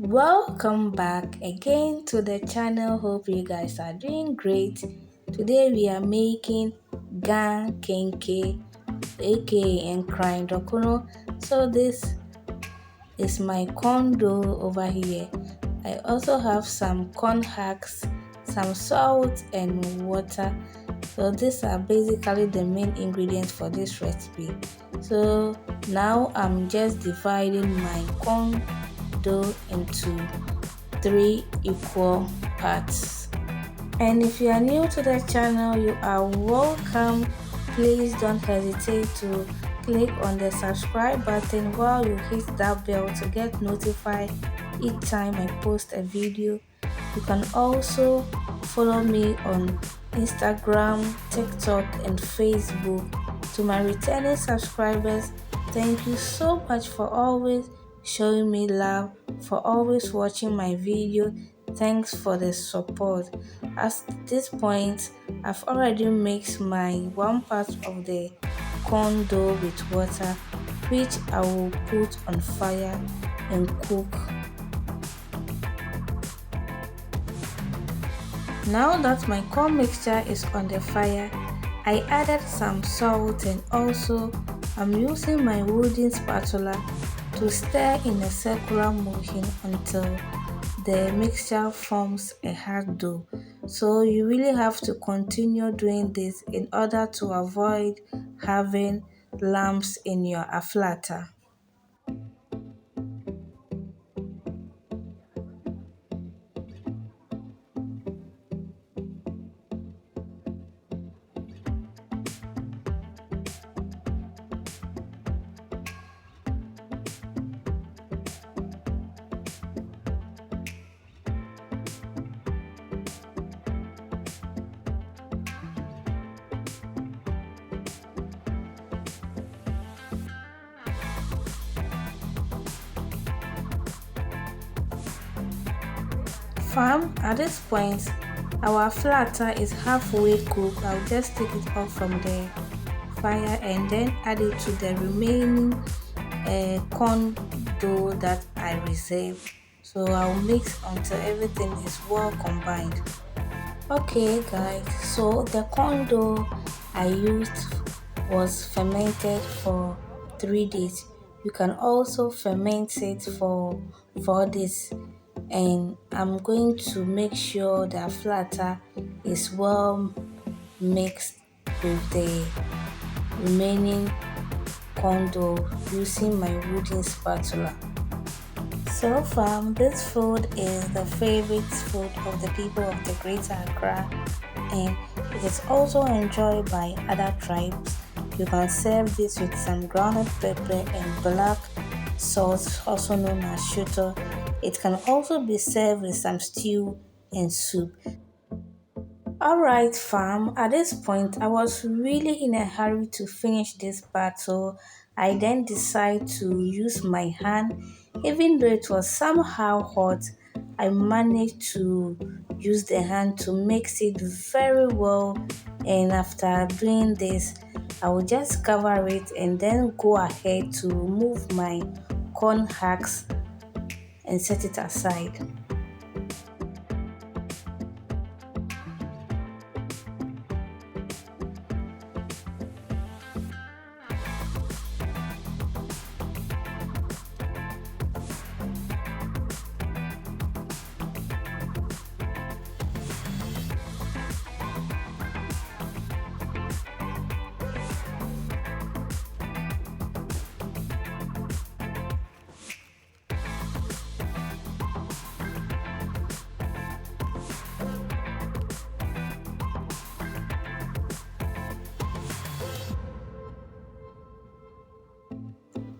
Welcome back again to the channel. Hope you guys are doing great. Today we are making Ga Kenkey, aka Encrying Dokuno. So this is my corn dough over here. I also have some corn husks, some salt and water. So these are basically the main ingredients for this recipe. So now I'm just dividing my corn dough into 3 equal parts. And if you are new to the channel, you are welcome. Please don't hesitate to click on the subscribe button while you hit that bell to get notified each time I post a video. You can also follow me on Instagram, TikTok and Facebook. To my returning subscribers, thank you so much for always showing me love, for always watching my video. Thanks for the support. At this point, I've already mixed my 1 part of the corn dough with water, which I will put on fire and cook. Now that my corn mixture is on the fire, I added some salt and also I'm using my wooden spatula to stir in a circular motion until the mixture forms a hard dough. So you really have to continue doing this in order to avoid having lumps in your aflata. Fam, at this point, our flatter is halfway cooked. I'll just take it off from the fire and then add it to the remaining corn dough that I reserved. So I'll mix until everything is well combined. Okay guys, so the corn dough I used was fermented for 3 days. You can also ferment it for 4 days, and I'm going to make sure the flatter is well mixed with the remaining corn dough using my wooden spatula. So far, this food is the favorite food of the people of the Greater Accra, and it is also enjoyed by other tribes. You can serve this with some grounded pepper and black sauce, also known as shooto. It can also be served with some stew and soup. Alright fam, at this point I was really in a hurry to finish this part, so I then decided to use my hand. Even though it was somehow hot, I managed to use the hand to mix it very well, and after doing this I will just cover it and then go ahead to remove my corn husks and set it aside.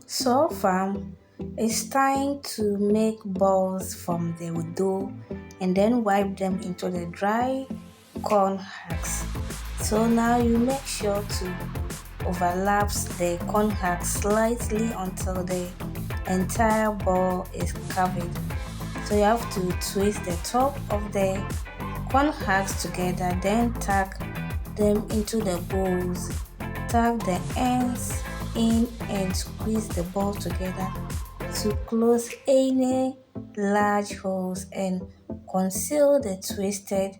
So fam, it's time to make balls from the dough and then wipe them into the dry corn husks. So now you make sure to overlap the corn husks slightly until the entire ball is covered. So you have to twist the top of the corn husks together, then tuck them into the bowls. Tuck the ends in and squeeze the ball together to close any large holes and conceal the twisted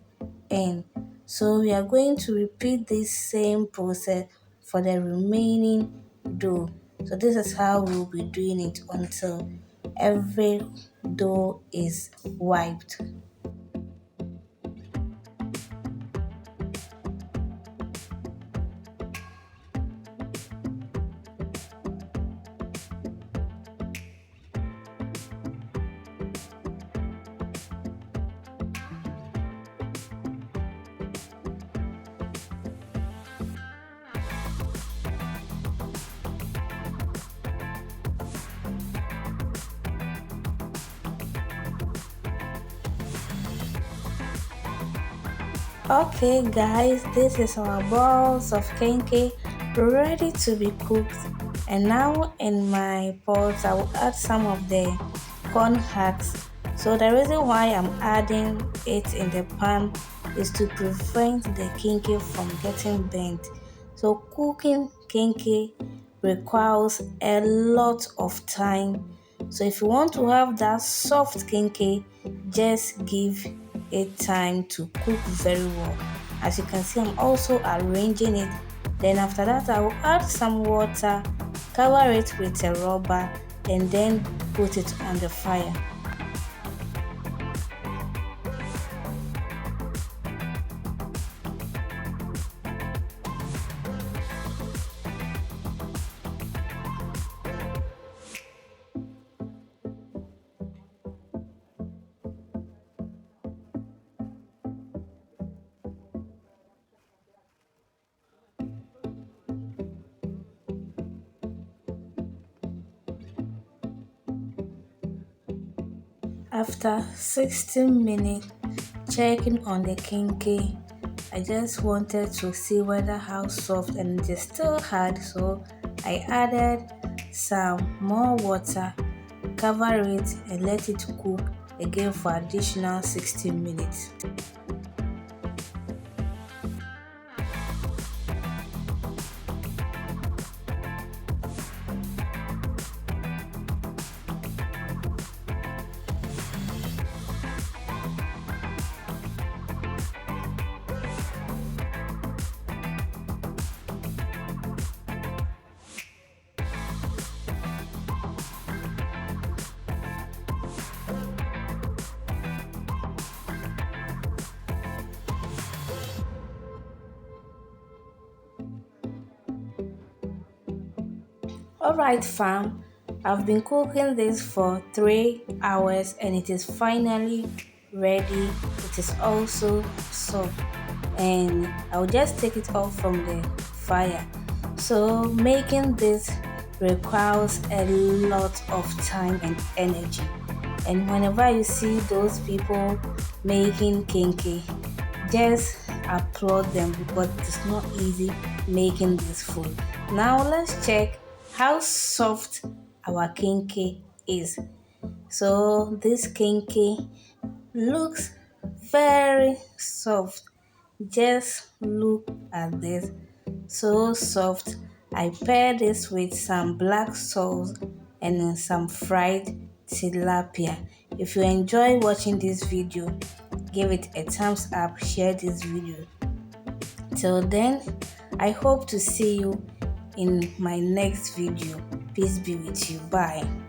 end. So we are going to repeat this same process for the remaining dough. So this is how we'll be doing it until every dough is wiped. Okay guys, this is our balls of kenkey ready to be cooked, and now in my pot I will add some of the corn husks. So the reason why I'm adding it in the pan is to prevent the kenkey from getting burnt. So cooking kenkey requires a lot of time. So if you want to have that soft kenkey, just give it time to cook very well. As you can see, I'm also arranging it. Then after that, I will add some water, cover it with a rubber, and then put it on the fire. After 16 minutes checking on the kenkey, I just wanted to see whether how soft, and it is still hard, so I added some more water, cover it and let it cook again for additional 16 minutes. Alright fam, I've been cooking this for 3 hours and it is finally ready. It is also soft and I'll just take it off from the fire. So making this requires a lot of time and energy, and whenever you see those people making kenkey, just applaud them because it's not easy making this food. Now let's check how soft our kenkey is. So this kenkey looks very soft. Just look at this, so soft. I pair this with some black sauce and some fried tilapia. If you enjoy watching this video, give it a thumbs up, share this video. Till then, I hope to see you in my next video. Peace be with you. Bye.